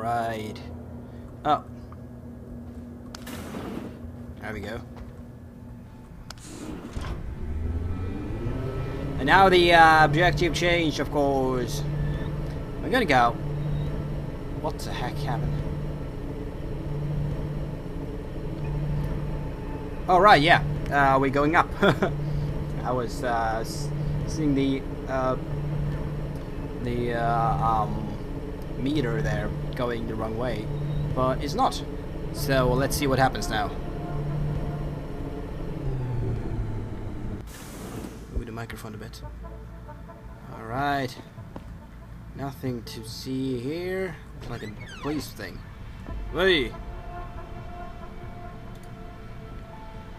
Alright. Oh. There we go. And now the objective changed, of course. We're gonna go. What the heck happened? Oh right, yeah. We're going up. I was seeing the meter there going the wrong way, but it's not. So let's see what happens now. Move the microphone a bit. All right. Nothing to see here. It's like a police thing. Hey.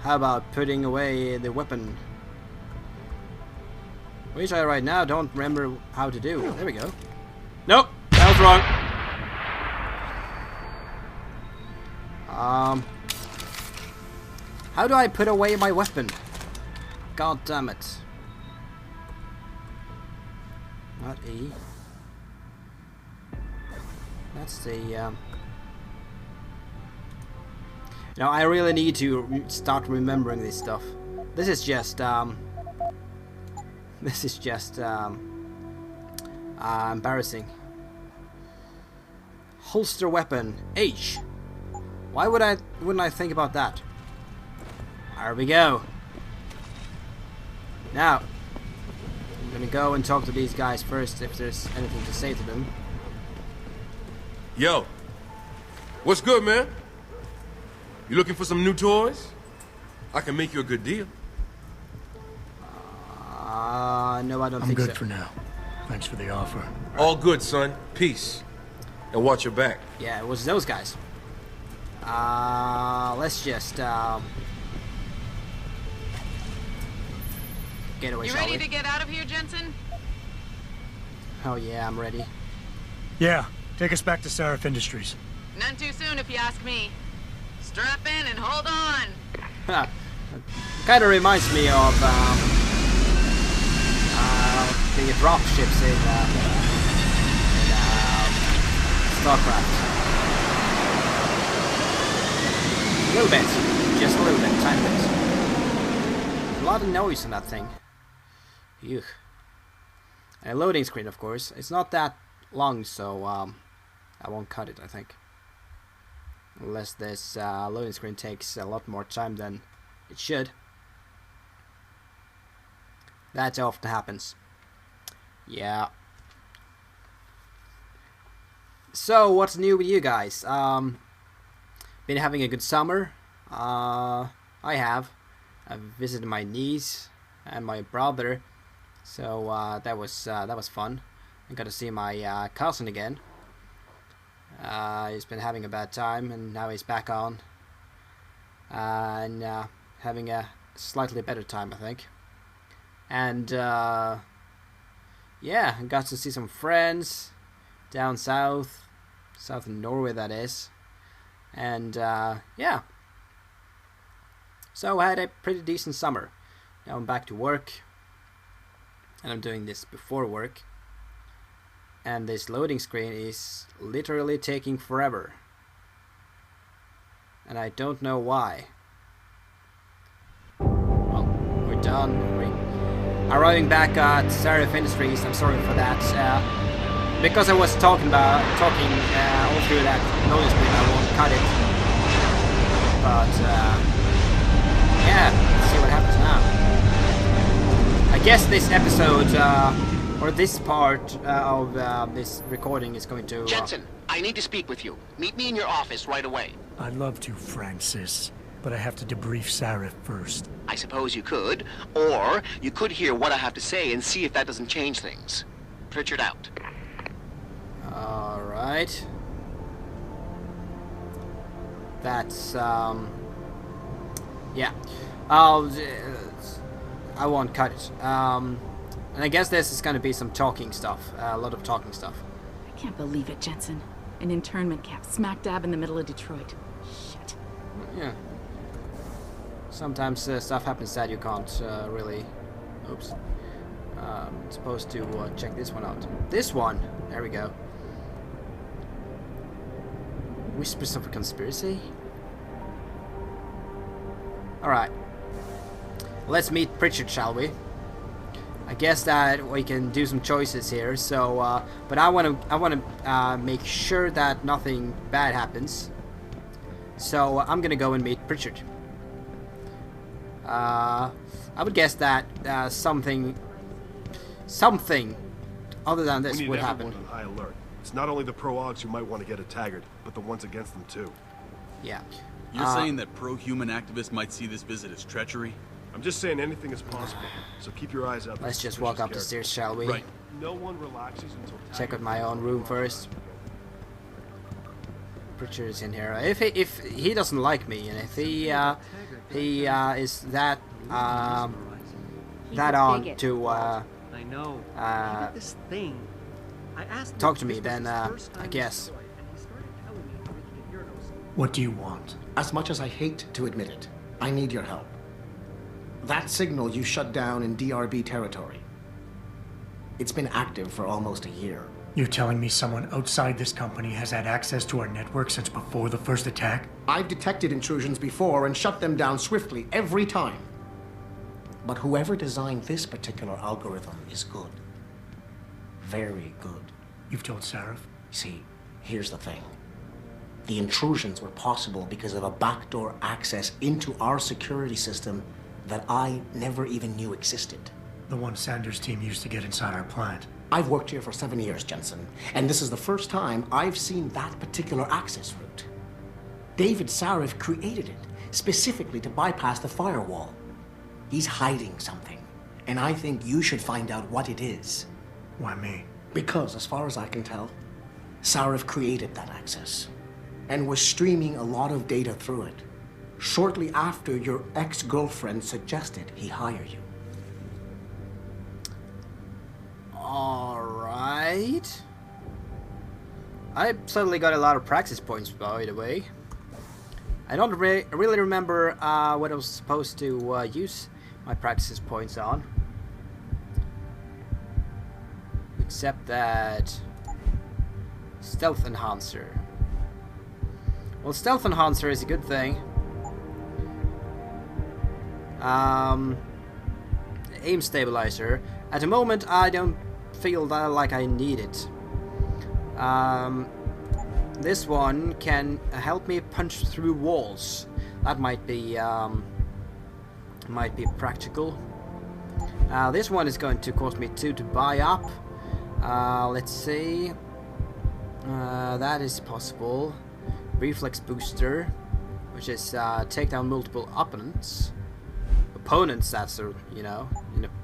How about putting away the weapon? Which I right now don't remember how to do. There we go. Nope, that was wrong. How do I put away my weapon? God damn it. Not E. That's the Now I really need to start remembering this stuff. This is just embarrassing. Holster weapon H. Why wouldn't I think about that? There we go. Now I'm gonna go and talk to these guys first if there's anything to say to them. Yo, what's good, man? You looking for some new toys? I can make you a good deal. No, I don't think so. I'm good for now. Thanks for the offer. All good, son. Peace. And watch your back. Yeah, it was those guys. Let's just get away, You shall ready we? to get out of here, Jensen? Oh yeah, I'm ready. Yeah, take us back to Sarif Industries. None too soon, if you ask me. Strap in and hold on. Kind of reminds me of the drop ships in StarCraft. A little bit, just a little bit, tiny bit. A lot of noise in that thing. Ew. And a loading screen, of course. It's not that long, so I won't cut it, I think. Unless this loading screen takes a lot more time than it should. That often happens. Yeah. So, what's new with you guys? Been having a good summer. I have. I've visited my niece and my brother, so that was fun. I got to see my cousin again. He's been having a bad time, and now he's back on, and having a slightly better time, I think. And yeah, I got to see some friends down south in Norway, that is. And yeah, so I had a pretty decent summer. Now I'm back to work, and I'm doing this before work. And this loading screen is literally taking forever. And I don't know why. Well, we're done. We're arriving back at Sarif Industries. I'm sorry for that. Because I was talking all through that loading screen, I won't cut it. But yeah, let's see what happens now. I guess this episode, or this part of this recording is going to... Jensen, I need to speak with you. Meet me in your office right away. I'd love to, Francis, but I have to debrief Sarif first. I suppose you could, or you could hear what I have to say and see if that doesn't change things. Pritchard out. Alright. That's, yeah. I won't cut it. And I guess this is gonna be some talking stuff. A lot of talking stuff. I can't believe it, Jensen. An internment camp smack dab in the middle of Detroit. Shit. Yeah. Sometimes stuff happens that you can't really... Oops. I'm supposed to check this one out. This one! There we go. Whispers of a conspiracy? Alright. Let's meet Pritchard, shall we? I guess that we can do some choices here, so, but I wanna make sure that nothing bad happens. So, I'm gonna go and meet Pritchard. I would guess that, something other than this would happen. On high alert. It's not only the pro-Augs who might want to get a Taggart, but the ones against them too. Yeah. You're saying that pro-human activists might see this visit as treachery? I'm just saying anything is possible, so keep your eyes out. Let's just walk up the stairs, shall we? Right. No one relaxes until Check out my own room first. Pritchard is in here. If he doesn't like me, and if he is that that on to I know. He did this thing. I asked talk to me, then I guess. What do you want? As much as I hate to admit it, I need your help. That signal you shut down in DRB territory. It's been active for almost a year. You're telling me someone outside this company has had access to our network since before the first attack? I've detected intrusions before and shut them down swiftly every time. But whoever designed this particular algorithm is good. Very good. You've told Sarif? See, here's the thing. The intrusions were possible because of a backdoor access into our security system that I never even knew existed. The one Sanders' team used to get inside our plant. I've worked here for 7 years, Jensen, and this is the first time I've seen that particular access route. David Sarif created it specifically to bypass the firewall. He's hiding something, and I think you should find out what it is. Why me? Because, as far as I can tell, Sarif created that access and was streaming a lot of data through it shortly after your ex-girlfriend suggested he hire you. Alright. I suddenly got a lot of practice points, by the way. I don't really remember what I was supposed to use my practice points on. Except that... Stealth Enhancer. Well, Stealth Enhancer is a good thing. Aim Stabilizer. At the moment, I don't feel that like I need it. This one can help me punch through walls. That might be practical. This one is going to cost me 2 to buy up. Let's see. That is possible. Reflex booster, which is take down multiple opponents. That's you know,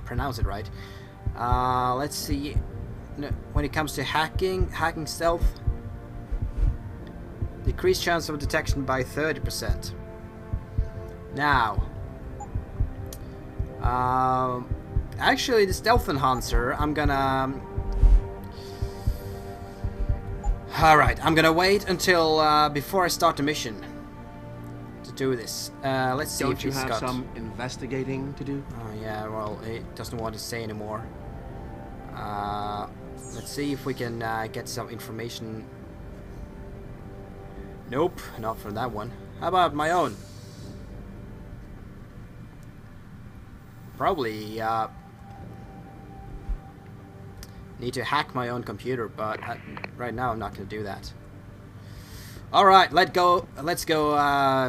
pronounce it right. Let's see. When it comes to hacking stealth, decreased chance of detection by 30%. Now, actually, the Stealth Enhancer, I'm gonna. Alright, I'm gonna wait until before I start the mission to do this. Let's see if he's got... Don't you have some investigating to do? Oh yeah, well, he doesn't want to say anymore. Let's see if we can get some information. Nope, not from that one. How about my own? Probably need to hack my own computer, but right now I'm not going to do that. Alright, let's go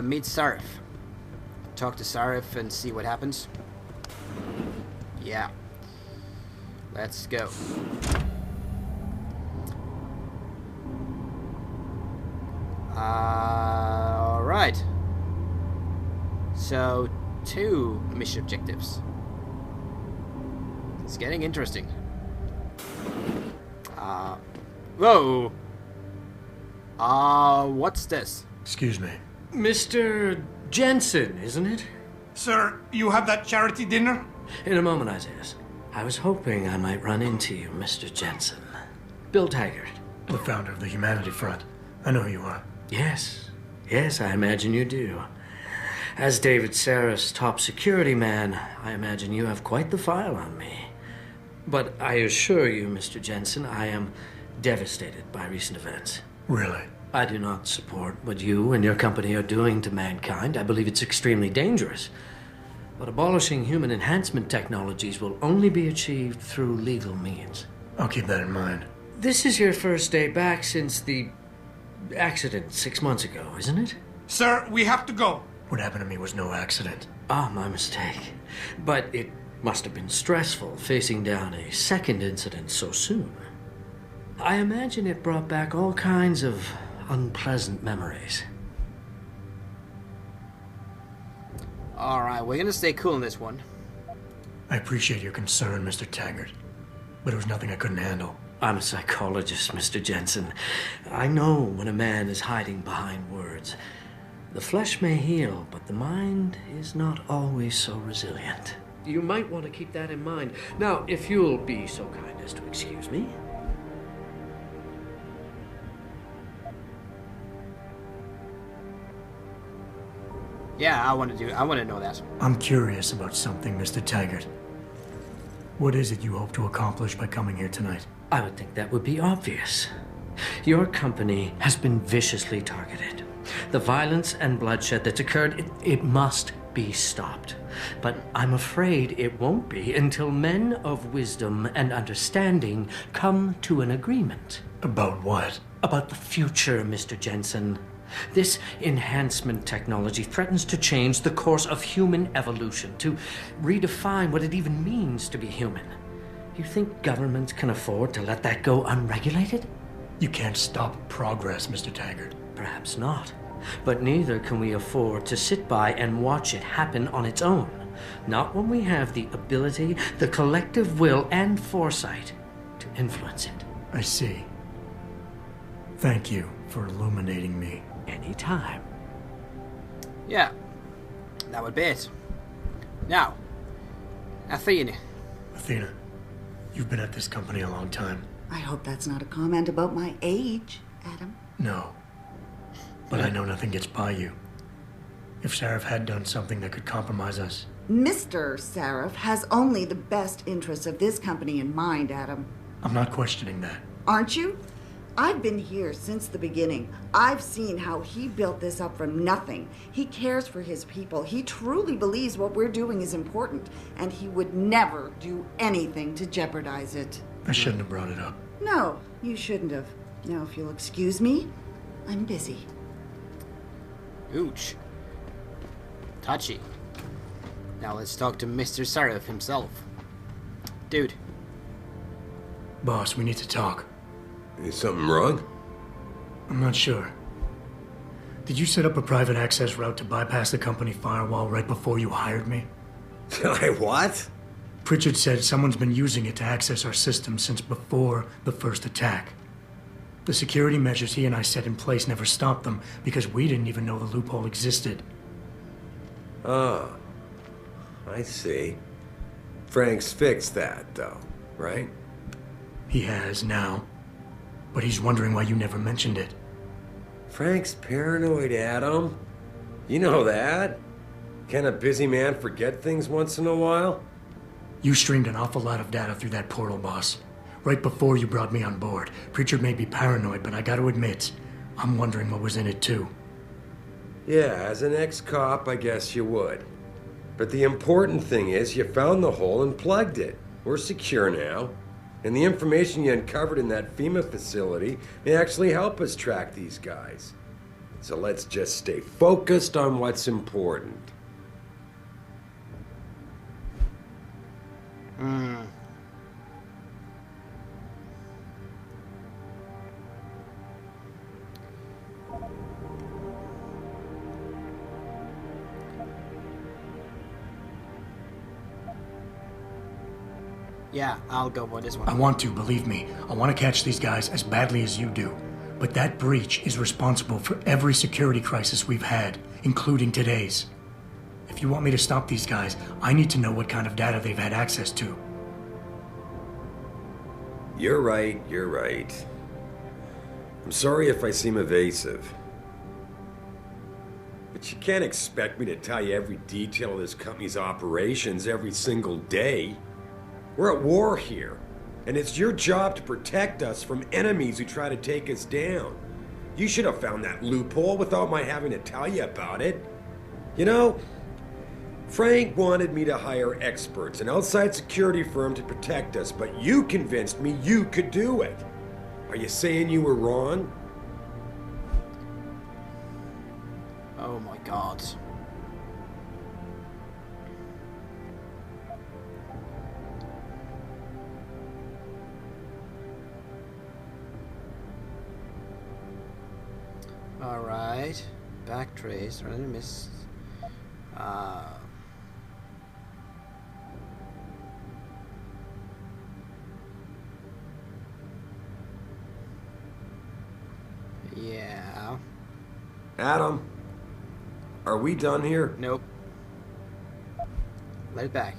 meet Sarif. Talk to Sarif and see what happens. Yeah. Let's go. Alright. So, 2 mission objectives. It's getting interesting. Whoa! What's this? Excuse me. Mr. Jensen, isn't it? Sir, you have that charity dinner? In a moment, Isaias. I was hoping I might run into you, Mr. Jensen. Bill Taggart. The founder of the Humanity Front. I know who you are. Yes. Yes, I imagine you do. As David Sarif's top security man, I imagine you have quite the file on me. But I assure you, Mr. Jensen, I am devastated by recent events. Really? I do not support what you and your company are doing to mankind. I believe it's extremely dangerous. But abolishing human enhancement technologies will only be achieved through legal means. I'll keep that in mind. This is your first day back since the accident 6 months ago, isn't it? Sir, we have to go. What happened to me was no accident. Ah, my mistake. But it must have been stressful facing down a second incident so soon. I imagine it brought back all kinds of unpleasant memories. Alright, we're gonna stay cool in this one. I appreciate your concern, Mr. Taggart. But it was nothing I couldn't handle. I'm a psychologist, Mr. Jensen. I know when a man is hiding behind words. The flesh may heal, but the mind is not always so resilient. You might want to keep that in mind. Now, if you'll be so kind as to excuse me. Yeah, I want to know that. I'm curious about something, Mr. Taggart. What is it you hope to accomplish by coming here tonight? I would think that would be obvious. Your company has been viciously targeted. The violence and bloodshed that's occurred, it must be stopped. But I'm afraid it won't be until men of wisdom and understanding come to an agreement. About what? About the future, Mr. Jensen. This enhancement technology threatens to change the course of human evolution, to redefine what it even means to be human. You think governments can afford to let that go unregulated? You can't stop progress, Mr. Taggart. Perhaps not. But neither can we afford to sit by and watch it happen on its own. Not when we have the ability, the collective will, and foresight to influence it. I see. Thank you for illuminating me. Anytime. Yeah, that would be it. Now, Athena. Athena, you've been at this company a long time. I hope that's not a comment about my age, Adam. No. But I know nothing gets by you. If Sarif had done something that could compromise us... Mr. Sarif has only the best interests of this company in mind, Adam. I'm not questioning that. Aren't you? I've been here since the beginning. I've seen how he built this up from nothing. He cares for his people. He truly believes what we're doing is important, and he would never do anything to jeopardize it. I shouldn't have brought it up. No, you shouldn't have. Now, if you'll excuse me, I'm busy. Ooch. Touchy. Now let's talk to Mr. Sarif himself. Dude. Boss, we need to talk. Is something wrong? I'm not sure. Did you set up a private access route to bypass the company firewall right before you hired me? I what? Pritchard said someone's been using it to access our system since before the first attack. The security measures he and I set in place never stopped them because we didn't even know the loophole existed. Oh, I see. Frank's fixed that, though, right? He has now. But he's wondering why you never mentioned it. Frank's paranoid, Adam. You know that. Can a busy man forget things once in a while? You streamed an awful lot of data through that portal, boss. Right before you brought me on board. Pritchard may be paranoid, but I gotta admit, I'm wondering what was in it too. Yeah, as an ex-cop, I guess you would. But the important thing is you found the hole and plugged it. We're secure now. And the information you uncovered in that FEMA facility may actually help us track these guys. So let's just stay focused on what's important. Yeah, I'll go for this one. I want to, believe me. I want to catch these guys as badly as you do. But that breach is responsible for every security crisis we've had, including today's. If you want me to stop these guys, I need to know what kind of data they've had access to. You're right, you're right. I'm sorry if I seem evasive. But you can't expect me to tell you every detail of this company's operations every single day. We're at war here, and it's your job to protect us from enemies who try to take us down. You should have found that loophole without my having to tell you about it. You know, Frank wanted me to hire experts, an outside security firm to protect us, but you convinced me you could do it. Are you saying you were wrong? Oh my god. Alright. Backtrace. Or miss. Yeah. Adam, are we done here? Nope. Let it back.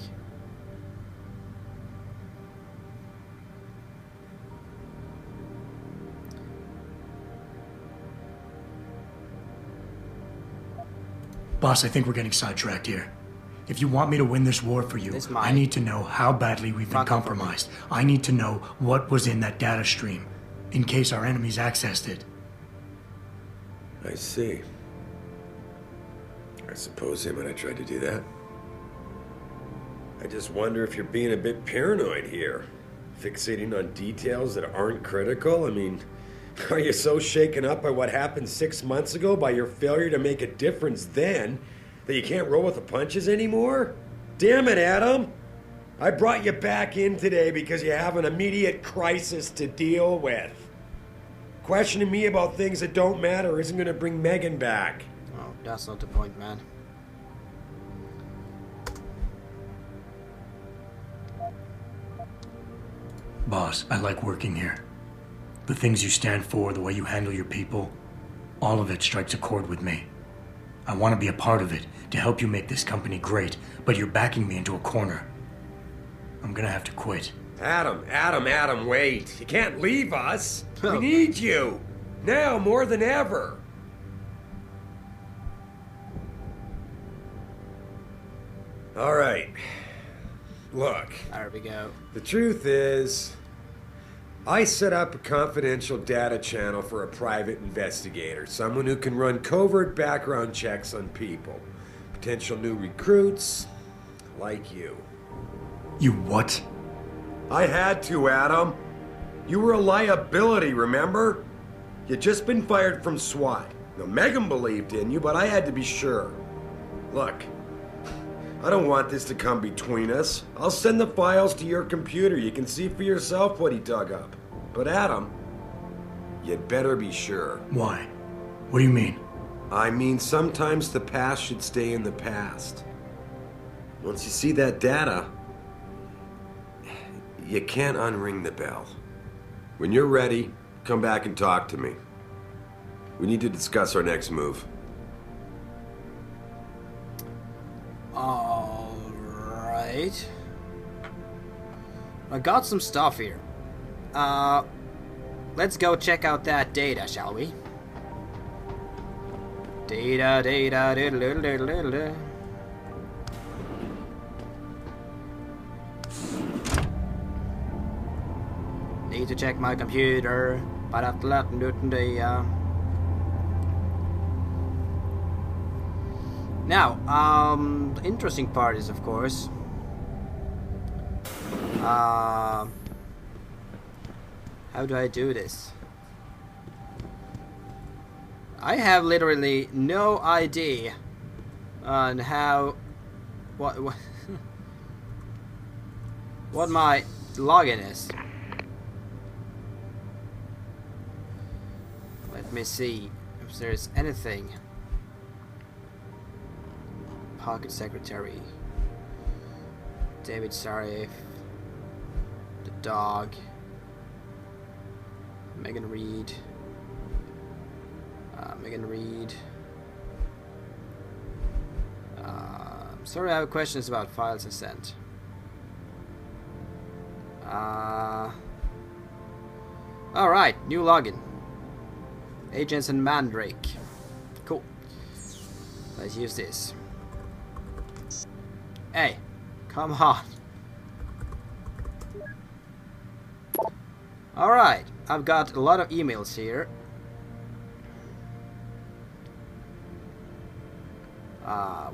Boss, I think we're getting sidetracked here. If you want me to win this war for you, I need to know how badly we've been compromised. I need to know what was in that data stream, in case our enemies accessed it. I see. I suppose him and I tried to do that. I just wonder if you're being a bit paranoid here. Fixating on details that aren't critical? I mean, are you so shaken up by what happened 6 months ago, by your failure to make a difference then, that you can't roll with the punches anymore? Damn it, Adam! I brought you back in today because you have an immediate crisis to deal with. Questioning me about things that don't matter isn't going to bring Megan back. Oh, that's not the point, man. Boss, I like working here. The things you stand for, the way you handle your people, all of it strikes a chord with me. I want to be a part of it, to help you make this company great, but you're backing me into a corner. I'm gonna have to quit. Adam, wait. You can't leave us. We need you. Now more than ever. All right. Look. There we go. The truth is, I set up a confidential data channel for a private investigator, someone who can run covert background checks on people. Potential new recruits, like you. You what? I had to, Adam. You were a liability, remember? You'd just been fired from SWAT. Now, Megan believed in you, but I had to be sure. Look, I don't want this to come between us. I'll send the files to your computer. You can see for yourself what he dug up. But Adam, you'd better be sure. Why? What do you mean? I mean, sometimes the past should stay in the past. Once you see that data, you can't unring the bell. When you're ready, come back and talk to me. We need to discuss our next move. Alright. I got some stuff here. Let's go check out that data, shall we? Data. Need to check my computer. Now, the interesting part is, of course, how do I do this? I have literally no idea on how what what my login is. Let me see if there's anything. Pocket secretary, David Sarif, the dog, Megan Reed. Sorry, I have questions about files I sent. Alright, new login. Agents and Mandrake. Cool. Let's use this. Hey, come on. Alright, I've got a lot of emails here.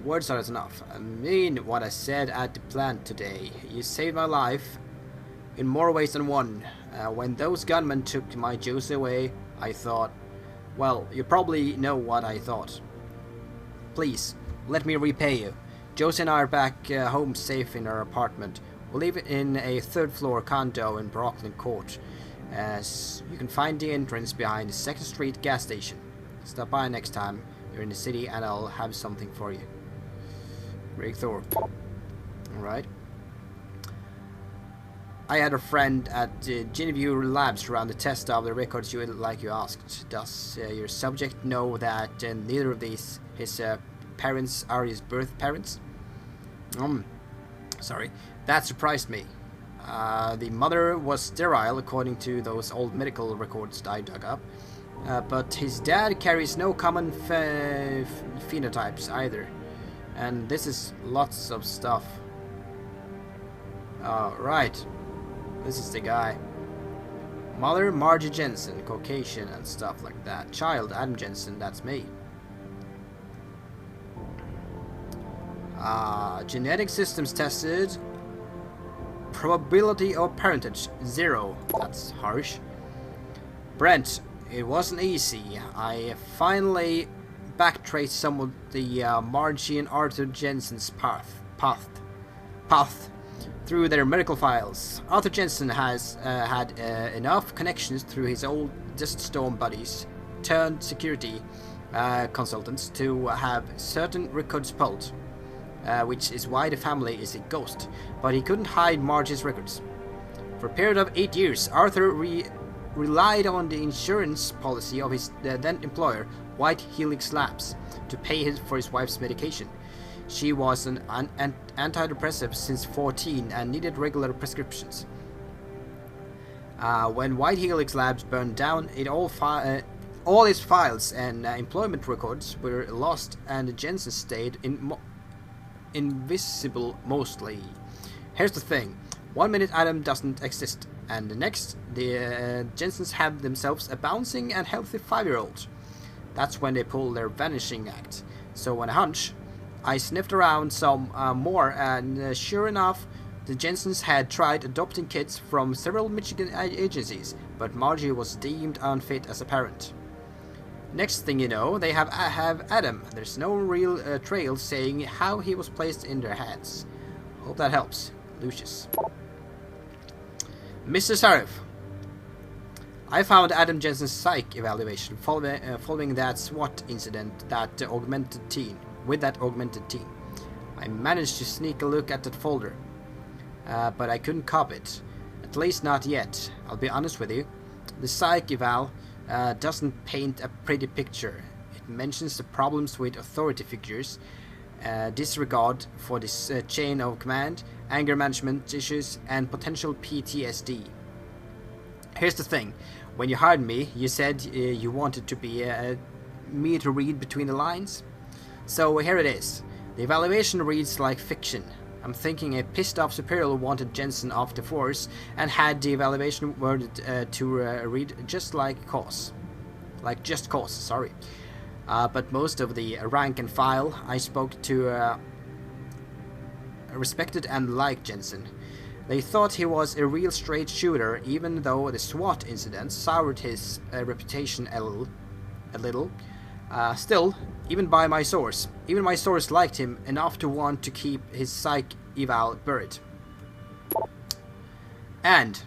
Words are not enough. I mean what I said at the plant today. You saved my life in more ways than one. When those gunmen took my Josie away, I thought... Well, you probably know what I thought. Please, let me repay you. Josie and I are back home safe in our apartment. We live in a third-floor condo in Brooklyn Court. You can find the entrance behind the 2nd Street gas station. Stop by next time you're in the city and I'll have something for you. Greg Thorpe. Alright. I had a friend at Genevieve Labs run the test of the records like you asked. Does your subject know that neither of his parents are his birth parents? Sorry. That surprised me. The mother was sterile according to those old medical records I dug up. But his dad carries no common phenotypes either. And this is lots of stuff. Right. This is the guy. Mother, Margie Jensen, Caucasian and stuff like that. Child, Adam Jensen, that's me. Genetic systems tested. Probability of parentage, 0. That's harsh. Brent, it wasn't easy. I finally backtraced some of the Margie and Arthur Jensen's path through their medical files. Arthur Jensen has had enough connections through his old Dust Storm buddies turned security consultants to have certain records pulled. Which is why the family is a ghost, but he couldn't hide Margie's records. For a period of 8 years, Arthur relied on the insurance policy of his then employer, White Helix Labs, to pay for his wife's medication. She was an antidepressive since 14 and needed regular prescriptions. When White Helix Labs burned down, all his files and employment records were lost, and Jensen stayed invisible mostly. Here's the thing. 1 minute Adam doesn't exist, and the next, the Jensens have themselves a bouncing and healthy 5-year-old. That's when they pull their vanishing act. So on a hunch, I sniffed around some more, and sure enough, the Jensens had tried adopting kids from several Michigan agencies, but Margie was deemed unfit as a parent. Next thing you know, they have Adam. There's no real trail saying how he was placed in their hands. Hope that helps. Lucius. Mr. Sarif. I found Adam Jensen's psych evaluation following that SWAT incident with that augmented team. I managed to sneak a look at that folder, but I couldn't copy it. At least not yet. I'll be honest with you. The psych eval doesn't paint a pretty picture. It mentions the problems with authority figures, disregard for this chain of command, anger management issues, and potential PTSD. Here's the thing. When you hired me, you said you wanted to be me to read between the lines. So here it is. The evaluation reads like fiction. I'm thinking a pissed-off superior wanted Jensen off the force and had the evaluation worded to read just like cause. Like just cause, sorry. But most of the rank and file I spoke to respected and liked Jensen. They thought he was a real straight shooter, even though the SWAT incident soured his reputation a little. Still, even my source liked him enough to want to keep his psych eval buried. And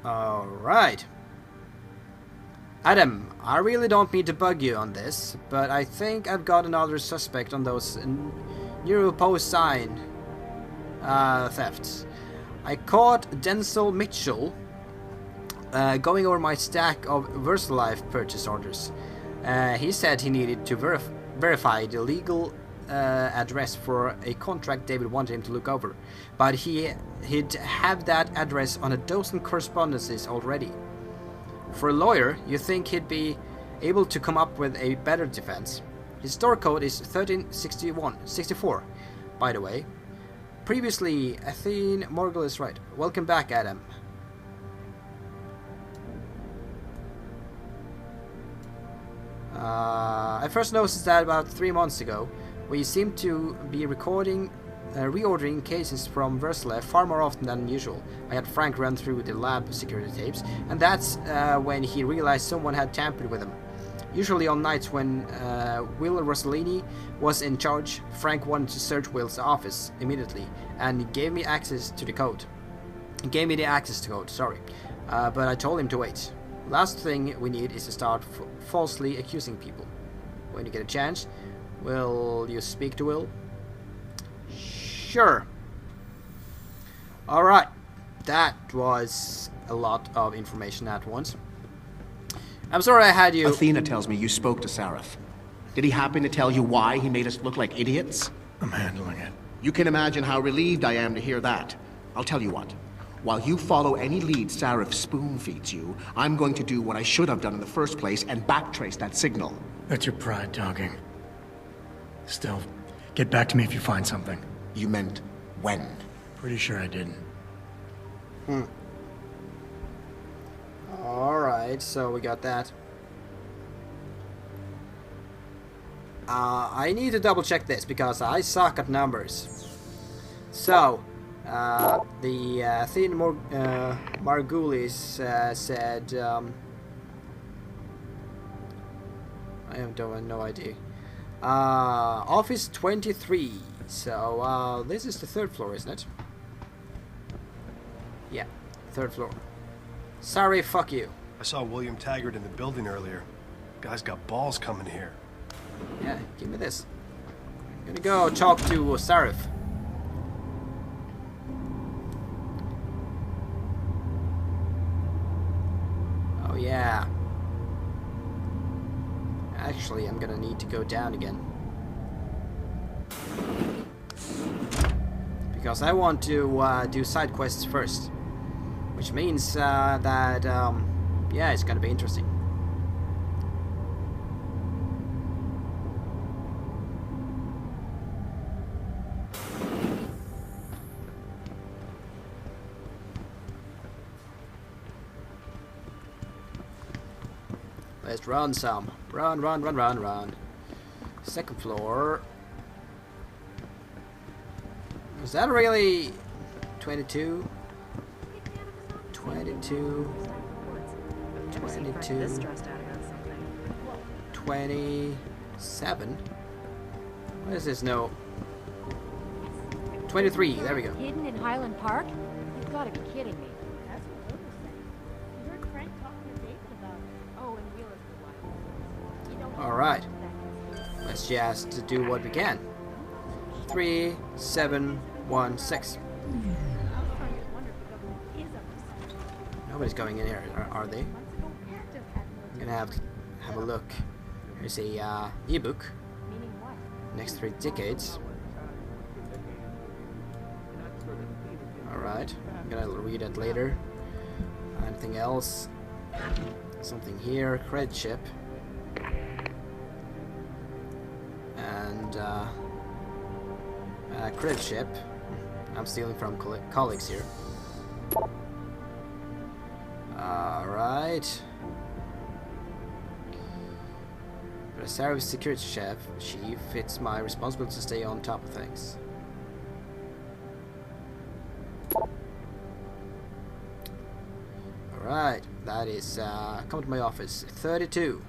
alright. Adam, I really don't mean to bug you on this, but I think I've got another suspect on those neuroposine thefts. I caught Denzel Mitchell going over my stack of VersaLife purchase orders. He said he needed to verify the legal address for a contract David wanted him to look over, but he'd have that address on a dozen correspondences already. For a lawyer, you think he'd be able to come up with a better defense. His store code is 1364, by the way. Previously, Athene Morgul is right. Welcome back, Adam. I first noticed that about 3 months ago. We seem to be reordering cases from Verslev far more often than usual. I had Frank run through the lab security tapes, and that's when he realized someone had tampered with them. Usually on nights when Will Rossellini was in charge, Frank wanted to search Will's office immediately, and gave me access to the code. He gave me the access to code, sorry. But I told him to wait. Last thing we need is to start falsely accusing people. When you get a chance, will you speak to Will? Sure. Alright. That was a lot of information at once. I'm sorry I had you... Athena tells me you spoke to Sarif. Did he happen to tell you why he made us look like idiots? I'm handling it. You can imagine how relieved I am to hear that. I'll tell you what. While you follow any lead Sarif spoon-feeds you, I'm going to do what I should have done in the first place and backtrace that signal. That's your pride talking. Still, get back to me if you find something. You meant when? Pretty sure I didn't. Alright, so we got that. I need to double check this because I suck at numbers. So, the Athena Margulis said, I have no idea. Office 23. So, this is the 3rd floor, isn't it? Yeah, 3rd floor. Sorry, fuck you. I saw William Taggart in the building earlier. Guy's got balls coming here. Yeah, give me this. I'm gonna go talk to Sarif. Oh yeah. Actually, I'm gonna need to go down again. Because I want to do side quests first. Which means that, yeah, it's gonna be interesting. Let's run some. Run, run, run, run, run. 2nd floor. Is that really 22? 22, 22, 27. What is this? No. 23. There we go. Hidden in Highland Park? You've got to be kidding me. That's what Will was saying. You heard Frank talking to David about it. Oh, and Will is the wife. Alright. Let's just do what we can. 3, 7, 1, 6. Nobody's going in here, are they? I'm gonna have a look. Here's a ebook. Next 3 decades. Alright, I'm gonna read it later. Anything else? Something here, credit chip. And credit chip. I'm stealing from colleagues here. Alright. But as Sarif's security chief, it's my responsibility to stay on top of things. Alright, that is, come to my office. 32.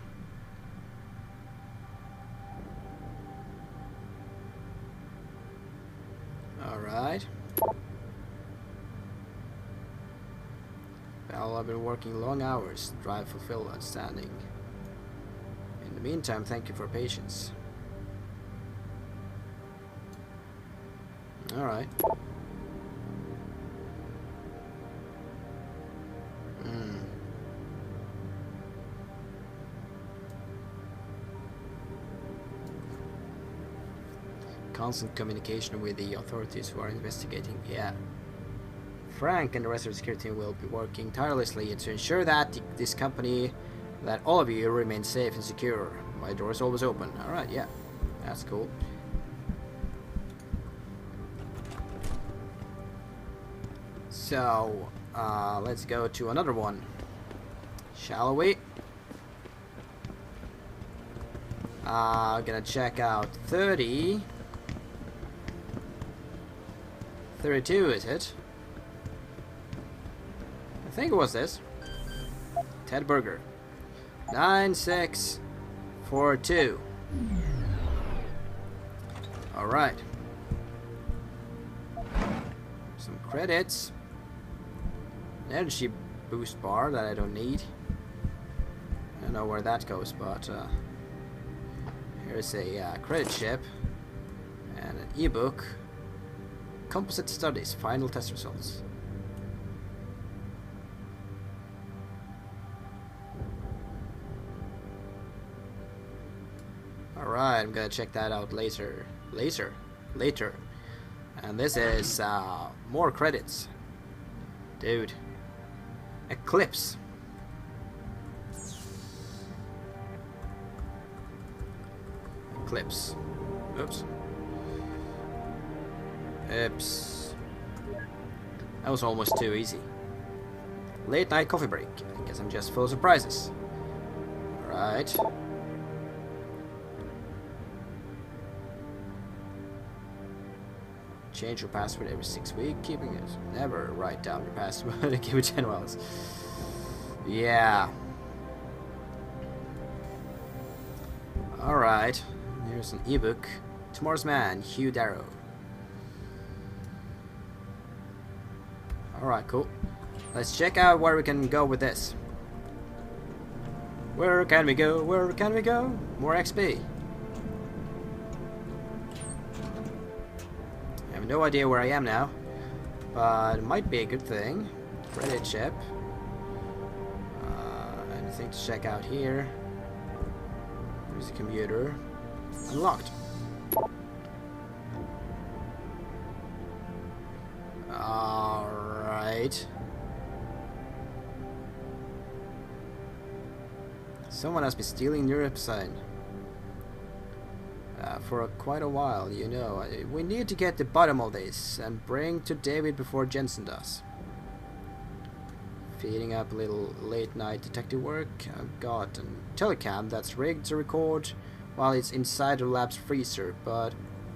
Alright. Well, I've been working long hours to try to fulfill outstanding. In the meantime, thank you for patience. Alright. Constant communication with the authorities who are investigating. Yeah. Frank and the rest of the security team will be working tirelessly to ensure that this company, that all of you remain safe and secure. My door is always open. Alright, yeah. That's cool. So, let's go to another one. Shall we? Gonna check out 30. 32, is it? I think it was this. Ted Burger. 9642. Alright. Some credits. An energy boost bar that I don't need. I don't know where that goes, but here's a credit chip and an ebook. Composite Studies, final test results. Alright, I'm gonna check that out later. Later. And this is more credits. Dude. Eclipse. Eclipse. Oops. Oops. That was almost too easy. Late night coffee break. I guess I'm just full of surprises. Alright. Change your password every 6 weeks. Keeping it. Never write down your password and keep it 10 miles. Yeah. Alright. Here's an ebook. Tomorrow's Man, Hugh Darrow. Alright, cool. Let's check out where we can go with this. Where can we go? Where can we go? More XP. I have no idea where I am now, but it might be a good thing. Credit chip. Anything to check out here? There's a computer. Unlocked. Alright. Someone has been stealing your sign. For quite a while, you know. We need to get the bottom of this and bring to David before Jensen does. Feeding up a little late night detective work. I've got a telecam that's rigged to record while it's inside the lab's freezer, but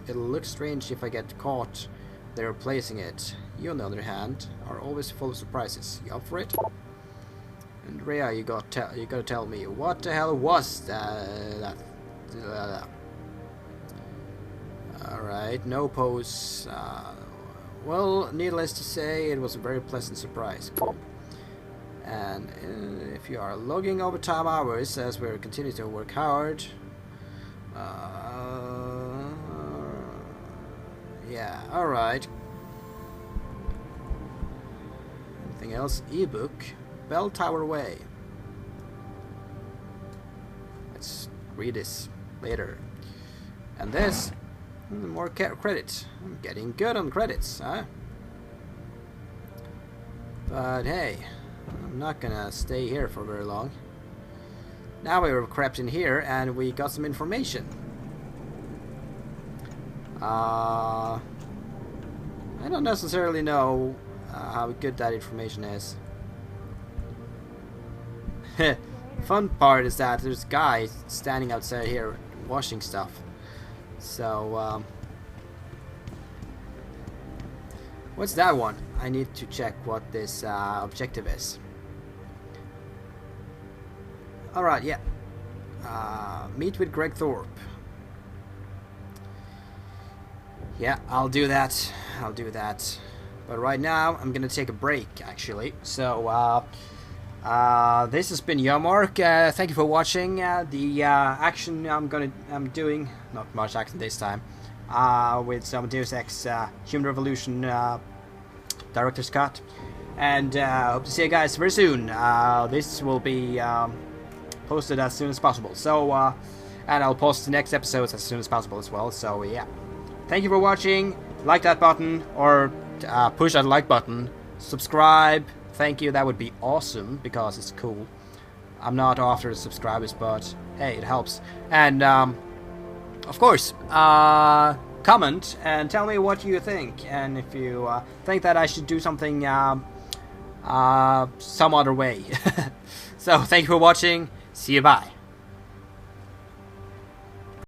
it'll look strange if I get caught there replacing it. You, on the other hand, are always full of surprises. You up for it? Andrea, you gotta tell me, what the hell was that? Alright, no pose. Well, needless to say, it was a very pleasant surprise. Cool. And if you are logging overtime hours as we're continuing to work hard, yeah, alright. Anything else? Ebook. Bell Tower Way. Let's read this later. And this, more credits. I'm getting good on credits, huh? But hey, I'm not gonna stay here for very long. Now we were crept in here and we got some information. I don't necessarily know how good that information is. Fun part is that there's a guy standing outside here washing stuff. So, what's that one? I need to check what this objective is. Alright, yeah. Meet with Greg Thorpe. Yeah, I'll do that. But right now, I'm gonna take a break, actually. So, this has been Yammark. Thank you for watching. The action I'm doing, not much action this time, with some Deus Ex Human Revolution Director's Cut. And hope to see you guys very soon. This will be posted as soon as possible. So, and I'll post the next episodes as soon as possible as well. So, yeah. Thank you for watching. Like that button, or push that like button. Subscribe. Thank you. That would be awesome because it's cool. I'm not after the subscribers, but hey, it helps. And of course, comment and tell me what you think, and if you think that I should do something some other way. So thank you for watching. See you. Bye.